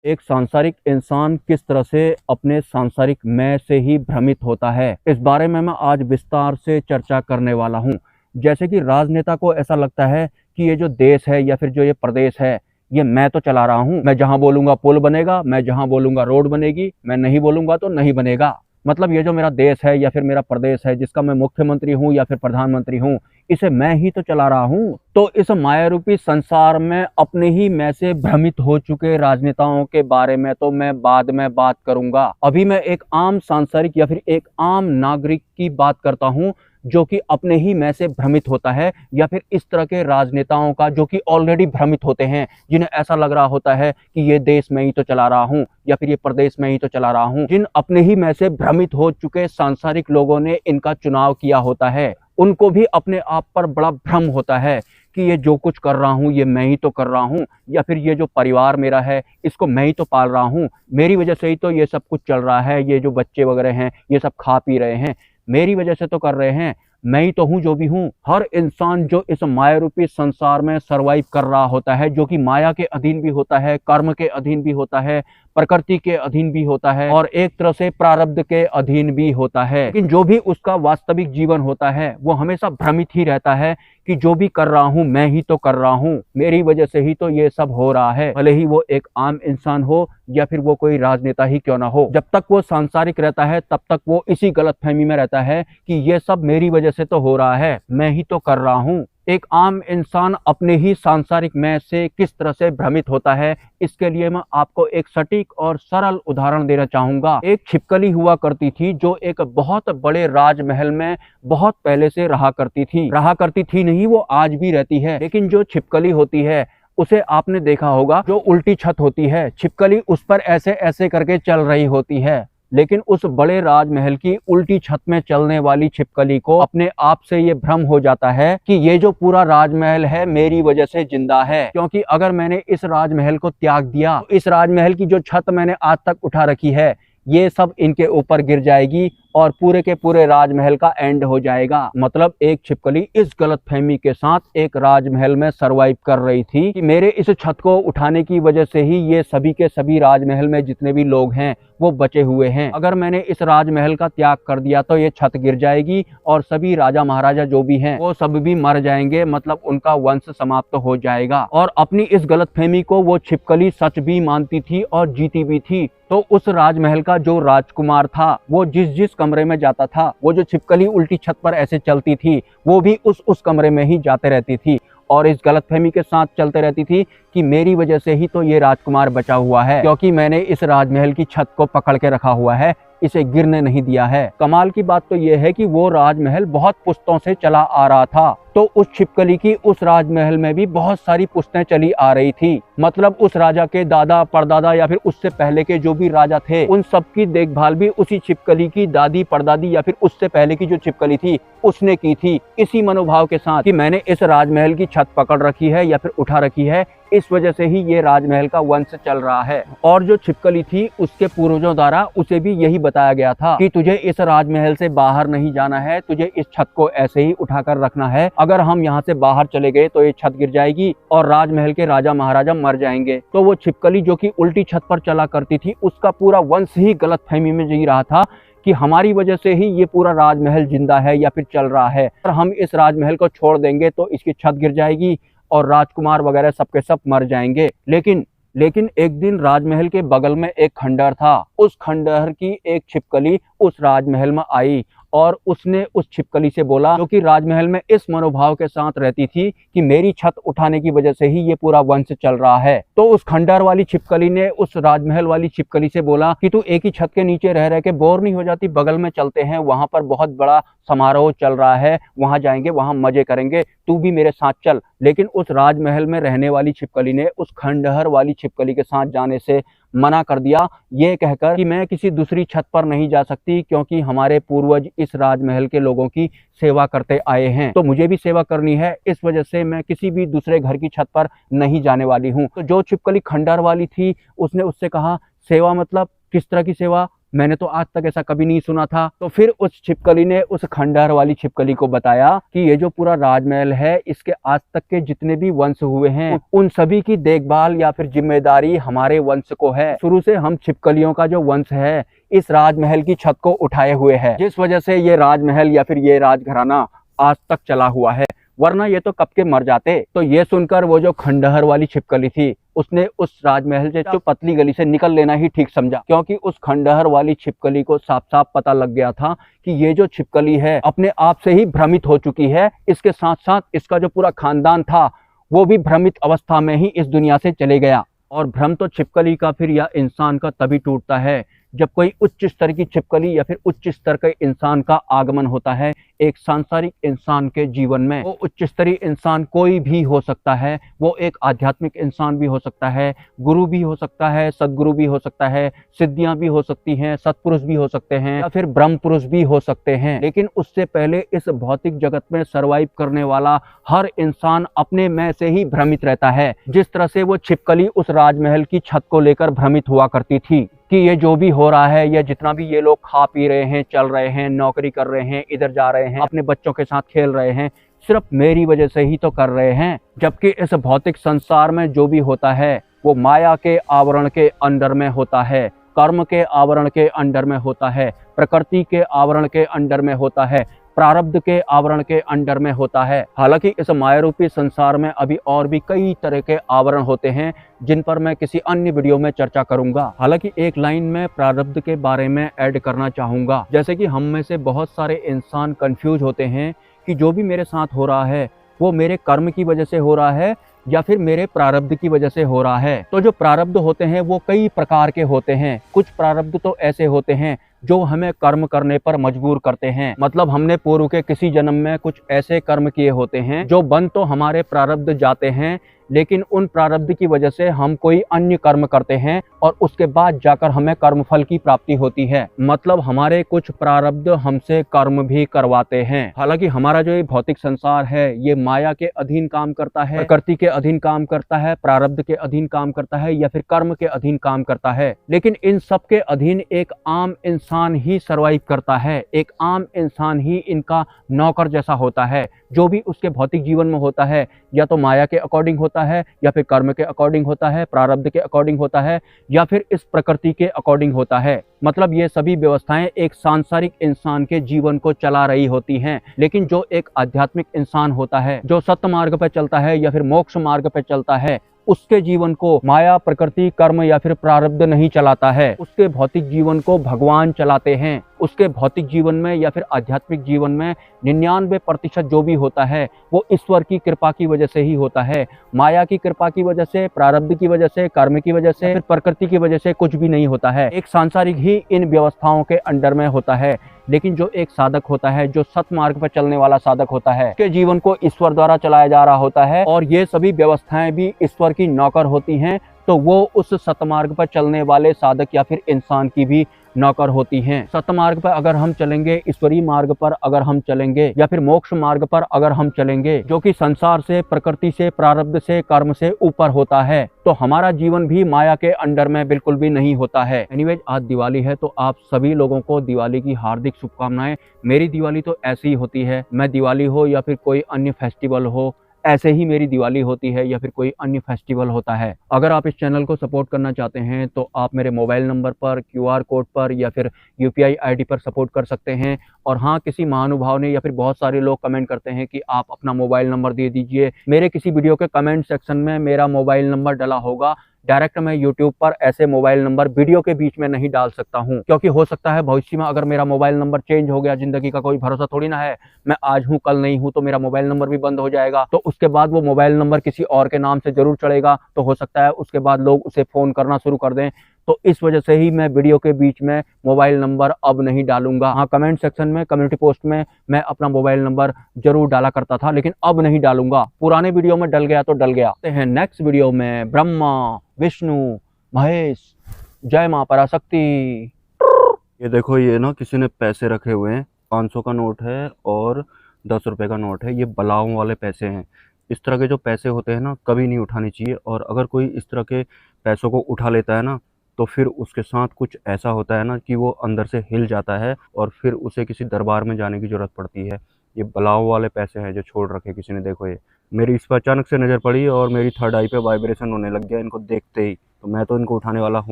एक सांसारिक इंसान किस तरह से अपने सांसारिक मैं से ही भ्रमित होता है, इस बारे में मैं आज विस्तार से चर्चा करने वाला हूँ। जैसे कि राजनेता को ऐसा लगता है कि ये जो देश है या फिर जो ये प्रदेश है, ये मैं तो चला रहा हूँ। मैं जहाँ बोलूंगा पुल बनेगा, मैं जहाँ बोलूंगा रोड बनेगी, मैं नहीं बोलूंगा तो नहीं बनेगा। मतलब ये जो मेरा देश है या फिर मेरा प्रदेश है, जिसका मैं मुख्यमंत्री हूँ या फिर प्रधानमंत्री हूँ, इसे मैं ही तो चला रहा हूँ। तो इस माया रूपी संसार में अपने ही मैं से भ्रमित हो चुके राजनेताओं के बारे में तो मैं बाद में बात करूंगा। अभी मैं एक आम सांसारिक या फिर एक आम नागरिक की बात करता हूँ, जो कि अपने ही मैं से भ्रमित होता है, या फिर इस तरह के राजनेताओं का जो कि ऑलरेडी भ्रमित होते हैं, जिन्हें ऐसा लग रहा होता है कि ये देश में ही तो चला रहा हूँ या फिर ये प्रदेश में ही तो चला रहा हूँ। जिन अपने ही मैं से भ्रमित हो चुके सांसारिक लोगों ने इनका चुनाव किया होता है, उनको भी अपने आप पर बड़ा भ्रम होता है कि ये जो कुछ कर रहा हूँ ये मैं ही तो कर रहा हूँ, या फिर ये जो परिवार मेरा है इसको मैं ही तो पाल रहा हूँ, मेरी वजह से ही तो ये सब कुछ चल रहा है, ये जो बच्चे वगैरह हैं ये सब खा पी रहे हैं, मेरी वजह से तो कर रहे हैं, मैं ही तो हूँ जो भी हूँ। हर इंसान जो इस माया रूपी संसार में सरवाइव कर रहा होता है, जो कि माया के अधीन भी होता है, कर्म के अधीन भी होता है, प्रकृति के अधीन भी होता है और एक तरह से प्रारब्ध के अधीन भी होता है, लेकिन जो भी उसका वास्तविक जीवन होता है वो हमेशा भ्रमित ही रहता है कि जो भी कर रहा हूँ मैं ही तो कर रहा हूँ, मेरी वजह से ही तो ये सब हो रहा है। भले ही वो एक आम इंसान हो या फिर वो कोई राजनेता ही क्यों ना हो, जब तक वो सांसारिक रहता है तब तक वो इसी गलतफहमी में रहता है कि ये सब मेरी वजह से तो हो रहा है, मैं ही तो कर रहा हूँ। एक आम इंसान अपने ही सांसारिक मैं से किस तरह से भ्रमित होता है, इसके लिए मैं आपको एक सटीक और सरल उदाहरण देना चाहूंगा। एक छिपकली हुआ करती थी जो एक बहुत बड़े राजमहल में बहुत पहले से रहा करती थी नहीं, वो आज भी रहती है। लेकिन जो छिपकली होती है उसे आपने देखा होगा, जो उल्टी छत होती है, छिपकली उस पर ऐसे ऐसे करके चल रही होती है, लेकिन उस बड़े राजमहल की उल्टी छत में चलने वाली छिपकली को अपने आप से ये भ्रम हो जाता है कि ये जो पूरा राजमहल है मेरी वजह से जिंदा है, क्योंकि अगर मैंने इस राजमहल को त्याग दिया तो इस राजमहल की जो छत मैंने आज तक उठा रखी है ये सब इनके ऊपर गिर जाएगी और पूरे के पूरे राजमहल का एंड हो जाएगा। मतलब एक छिपकली इस गलतफहमी के साथ एक राजमहल में सरवाइव कर रही थी कि मेरे इस छत को उठाने की वजह से ही ये सभी के सभी राजमहल में जितने भी लोग हैं वो बचे हुए हैं। अगर मैंने इस राजमहल का त्याग कर दिया तो ये छत गिर जाएगी और सभी राजा महाराजा जो भी हैं वो सब भी मर जाएंगे, मतलब उनका वंश समाप्त हो जाएगा। और अपनी इस गलतफहमी को वो छिपकली सच भी मानती थी और जीती भी थी। तो उस राजमहल का जो राजकुमार था वो जिस जिस कमरे में जाता था, वो जो छिपकली उल्टी छत पर ऐसे चलती थी वो भी उस कमरे में ही जाते रहती थी और इस गलतफहमी के साथ चलते रहती थी कि मेरी वजह से ही तो ये राजकुमार बचा हुआ है, क्योंकि मैंने इस राजमहल की छत को पकड़ के रखा हुआ है, इसे गिरने नहीं दिया है। कमाल की बात तो यह है कि वो राजमहल बहुत पुश्तों से चला आ रहा था, तो उस छिपकली की उस राजमहल में भी बहुत सारी पुश्तें चली आ रही थी। मतलब उस राजा के दादा परदादा या फिर उससे पहले के जो भी राजा थे उन सब की देखभाल भी उसी छिपकली की दादी परदादी या फिर उससे पहले की जो छिपकली थी उसने की थी, इसी मनोभाव के साथ कि मैंने इस राजमहल की छत पकड़ रखी है या फिर उठा रखी है, इस वजह से ही ये राजमहल का वंश चल रहा है। और जो छिपकली थी उसके पूर्वजों द्वारा उसे भी यही बताया गया था कि तुझे इस राजमहल से बाहर नहीं जाना है, तुझे इस छत को ऐसे ही उठाकर रखना है, अगर हम यहाँ से बाहर चले गए तो ये छत गिर जाएगी और राजमहल के राजा महाराजा मर जाएंगे। तो वो छिपकली जो कि उल्टी छत पर चला करती थी उसका पूरा वंश ही गलतफहमी में जी रहा था कि हमारी वजह से ही ये पूरा राजमहल जिंदा है या फिर चल रहा है, और हम इस राजमहल को छोड़ देंगे तो इसकी छत गिर जाएगी और राजकुमार वगैरह सबके सब मर जाएंगे। लेकिन एक दिन राजमहल के बगल में एक खंडहर था, उस खंडहर की एक छिपकली उस राजमहल में आई और उसने उस छिपकली से बोला, जो कि राजमहल में इस मनोभाव के साथ रहती थी कि मेरी छत उठाने की वजह से ही ये पूरा वंश चल रहा है। तो उस खंडहर वाली छिपकली ने उस राजमहल वाली छिपकली से बोला कि तू एक ही छत के नीचे रह रह के बोर नहीं हो जाती, बगल में चलते हैं, वहां पर बहुत बड़ा समारोह चल रहा है, वहां जाएंगे, वहां मजे करेंगे, तू भी मेरे साथ चल। लेकिन उस राजमहल में रहने वाली छिपकली ने उस खंडहर वाली छिपकली के साथ जाने से मना कर दिया, ये कहकर कि मैं किसी दूसरी छत पर नहीं जा सकती, क्योंकि हमारे पूर्वज इस राजमहल के लोगों की सेवा करते आए हैं, तो मुझे भी सेवा करनी है, इस वजह से मैं किसी भी दूसरे घर की छत पर नहीं जाने वाली हूँ। तो जो छिपकली खंडहर वाली थी उसने उससे कहा, सेवा मतलब किस तरह की सेवा? मैंने तो आज तक ऐसा कभी नहीं सुना था। तो फिर उस छिपकली ने उस खंडहर वाली छिपकली को बताया कि ये जो पूरा राजमहल है, इसके आज तक के जितने भी वंश हुए हैं उन सभी की देखभाल या फिर जिम्मेदारी हमारे वंश को है। शुरू से हम छिपकलियों का जो वंश है इस राजमहल की छत को उठाए हुए है, जिस वजह से ये राजमहल या फिर ये राजघराना आज तक चला हुआ है, वरना ये तो कब के मर जाते। तो ये सुनकर वो जो खंडहर वाली छिपकली थी उसने उस राजमहल से जो पतली गली से निकल लेना ही ठीक समझा, क्योंकि उस खंडहर वाली छिपकली को साफ साफ पता लग गया था कि ये जो छिपकली है अपने आप से ही भ्रमित हो चुकी है। इसके साथ साथ इसका जो पूरा खानदान था वो भी भ्रमित अवस्था में ही इस दुनिया से चले गया। और भ्रम तो छिपकली का फिर या इंसान का तभी टूटता है जब कोई उच्च स्तर की छिपकली या फिर उच्च स्तर के इंसान का आगमन होता है एक सांसारिक इंसान के जीवन में। वो उच्च स्तरीय इंसान कोई भी हो सकता है, वो एक आध्यात्मिक इंसान भी हो सकता है, गुरु भी हो सकता है, सदगुरु भी हो सकता है, सिद्धियां भी हो सकती हैं, सत्पुरुष भी हो सकते हैं या फिर ब्रह्म पुरुष भी हो सकते हैं। लेकिन उससे पहले इस भौतिक जगत में सर्वाइव करने वाला हर इंसान अपने मैं से ही भ्रमित रहता है, जिस तरह से वो छिपकली उस राजमहल की छत को लेकर भ्रमित हुआ करती थी कि ये जो भी हो रहा है या जितना भी ये लोग खा पी रहे हैं, चल रहे हैं, नौकरी कर रहे हैं, इधर जा रहे हैं, अपने बच्चों के साथ खेल रहे हैं, सिर्फ मेरी वजह से ही तो कर रहे हैं। जबकि इस भौतिक संसार में जो भी होता है वो माया के आवरण के अंडर में होता है, कर्म के आवरण के अंडर में होता है, प्रकृति के आवरण के अंडर में होता है, प्रारब्ध के आवरण के अंडर में होता है। हालांकि इस मायारूपी संसार में अभी और भी कई तरह के आवरण होते हैं जिन पर मैं किसी अन्य वीडियो में चर्चा करूंगा। हालांकि एक लाइन में प्रारब्ध के बारे में ऐड करना चाहूंगा। जैसे कि हम में से बहुत सारे इंसान कंफ्यूज होते हैं कि जो भी मेरे साथ हो रहा है वो मेरे कर्म की वजह से हो रहा है या फिर मेरे प्रारब्ध की वजह से हो रहा है। तो जो प्रारब्ध होते हैं वो कई प्रकार के होते हैं। कुछ प्रारब्ध तो ऐसे होते हैं जो हमें कर्म करने पर मजबूर करते हैं, मतलब हमने पूर्व के किसी जन्म में कुछ ऐसे कर्म किए होते हैं जो बन तो हमारे प्रारब्ध जाते हैं, लेकिन उन प्रारब्ध की वजह से हम कोई अन्य कर्म करते हैं और उसके बाद जाकर हमें कर्मफल की प्राप्ति होती है। मतलब हमारे कुछ प्रारब्ध हमसे कर्म भी करवाते हैं। हालांकि हमारा जो ये भौतिक संसार है ये माया के अधीन काम करता है, प्रकृति के अधीन काम करता है, प्रारब्ध के अधीन काम करता है या फिर कर्म के अधीन काम करता है। लेकिन इन सब के अधीन एक आम इंसान ही सर्वाइव करता है, एक आम इंसान ही इनका नौकर जैसा होता है। जो भी उसके भौतिक जीवन में होता है या तो माया के अकॉर्डिंग होता है या फिर कर्म के अकॉर्डिंग होता है, प्रारब्ध के अकॉर्डिंग होता है या फिर इस प्रकृति के अकॉर्डिंग होता है। मतलब ये सभी व्यवस्थाएं एक सांसारिक इंसान के जीवन को चला रही होती हैं। लेकिन जो एक आध्यात्मिक इंसान होता है, जो सत्य मार्ग पर चलता है या फिर मोक्ष मार्ग पर चलता है, उसके जीवन को माया, प्रकृति, कर्म या फिर प्रारब्ध नहीं चलाता है। उसके भौतिक जीवन को भगवान चलाते हैं। उसके भौतिक जीवन में या फिर आध्यात्मिक जीवन में 99% जो भी होता है वो ईश्वर की कृपा की वजह से ही होता है। माया की कृपा की वजह से, प्रारब्ध की वजह से, कर्म की वजह से, फिर प्रकृति की वजह से कुछ भी नहीं होता है। एक सांसारिक ही इन व्यवस्थाओं के अंडर में होता है। लेकिन जो एक साधक होता है, जो सत मार्ग पर चलने वाला साधक होता है, उसके जीवन को ईश्वर द्वारा चलाया जा रहा होता है और ये सभी व्यवस्थाएं भी ईश्वर की नौकर होती हैं। तो वो उस सतमार्ग पर चलने वाले साधक या फिर इंसान की भी नौकर होती हैं। सतमार्ग पर अगर हम चलेंगे, ईश्वरीय मार्ग पर अगर हम चलेंगे या फिर मोक्ष मार्ग पर अगर हम चलेंगे, जो कि संसार से, प्रकृति से, प्रारब्ध से, कर्म से ऊपर होता है, तो हमारा जीवन भी माया के अंडर में बिल्कुल भी नहीं होता है। एनीवेज, आज दिवाली है तो आप सभी लोगों को दिवाली की हार्दिक शुभकामनाएं। मेरी दिवाली तो ऐसी ही होती है, मैं दिवाली हो या फिर कोई अन्य फेस्टिवल हो, ऐसे ही मेरी दिवाली होती है या फिर कोई अन्य फेस्टिवल होता है। अगर आप इस चैनल को सपोर्ट करना चाहते हैं तो आप मेरे मोबाइल नंबर पर, क्यूआर कोड पर या फिर यूपीआई आईडी पर सपोर्ट कर सकते हैं। और हाँ, किसी महानुभाव ने या फिर बहुत सारे लोग कमेंट करते हैं कि आप अपना मोबाइल नंबर दे दीजिए। मेरे किसी वीडियो के कमेंट सेक्शन में मेरा मोबाइल नंबर डला होगा। डायरेक्ट मैं यूट्यूब पर ऐसे मोबाइल नंबर वीडियो के बीच में नहीं डाल सकता हूं, क्योंकि हो सकता है भविष्य में अगर मेरा मोबाइल नंबर चेंज हो गया, जिंदगी का कोई भरोसा थोड़ी ना है, मैं आज हूं कल नहीं हूं, तो मेरा मोबाइल नंबर भी बंद हो जाएगा। तो उसके बाद वो मोबाइल नंबर किसी और के नाम से जरूर चढ़ेगा, तो हो सकता है उसके बाद लोग उसे फोन करना शुरू कर दें। तो इस वजह से ही मैं वीडियो के बीच में मोबाइल नंबर अब नहीं डालूंगा। हाँ, कमेंट सेक्शन में, कम्युनिटी पोस्ट में मैं अपना मोबाइल नंबर जरूर डाला करता था, लेकिन अब नहीं डालूंगा। पुराने वीडियो में डल गया तो डल गया। नेक्स्ट वीडियो में ब्रह्मा, विष्णु, महेश, जय मां पराशक्ति। ये देखो, ये ना किसी ने पैसे रखे हुए हैं, 500 का नोट है और 10 रुपए का नोट है। ये बलाओं वाले पैसे हैं। इस तरह के जो पैसे होते हैं ना, कभी नहीं उठाने चाहिए। और अगर कोई इस तरह के पैसों को उठा लेता है ना, तो फिर उसके साथ कुछ ऐसा होता है ना कि वो अंदर से हिल जाता है और फिर उसे किसी दरबार में जाने की ज़रूरत पड़ती है। ये बलाव वाले पैसे हैं जो छोड़ रखे किसी ने, देखो ये। मेरी इस पर अचानक से नज़र पड़ी और मेरी थर्ड आई पे वाइब्रेशन होने लग गया इनको देखते ही, तो मैं तो इनको उठाने वाला हूँ।